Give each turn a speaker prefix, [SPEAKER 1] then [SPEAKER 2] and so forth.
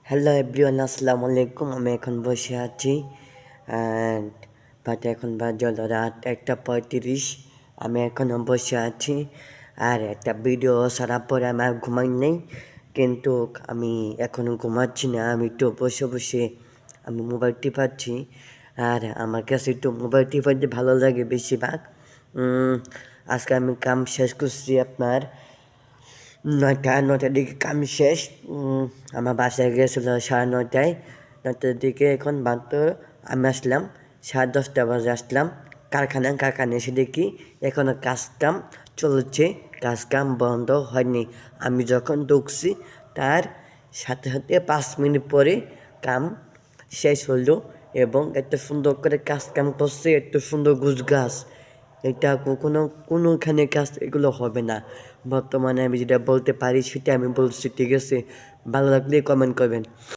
[SPEAKER 1] Hello everyone, আসসালামু আলাইকুম। আমি এখন বসে আছি অ্যান্ড এখন বাজে হলো রাত 1:35। আমি এখনও বসে আছি আর একটা ভিডিও ছাড়ার পরে আমি আর ঘুমাই নেই, কিন্তু আমি এখনও ঘুমাচ্ছি না। আমি একটু বসে বসে আমি মোবাইল টিপাচ্ছি আর আমার কাছে একটু মোবাইল টিপাতে ভালো লাগে বেশিরভাগ। আজকে আমি কাম শেষ করছি আপনার 9টার দিকে কাম শেষ। আমার বাসায় গিয়েছিল 9:30, 9টার দিকে। এখন মাত্র আমি আসলাম 10:30 বাজে আসলাম কারখানায় এসে দেখি এখনও কাজ কাম চলছে, কাজ কাম বন্ধ হয়নি। আমি যখন ঢুকছি তার সাথে সাথে 5 মিনিট পরে কাম শেষ হলো এবং এত সুন্দর করে কাজ কাম করছে, এত সুন্দর গুছগাছ। এটা কোনোখানে কাজ এগুলো হবে না। বর্তমানে আমি যেটা বলতে পারি সেটা আমি বলছি, ঠিক আছে? ভালো লাগলে কমেন্ট করবেন।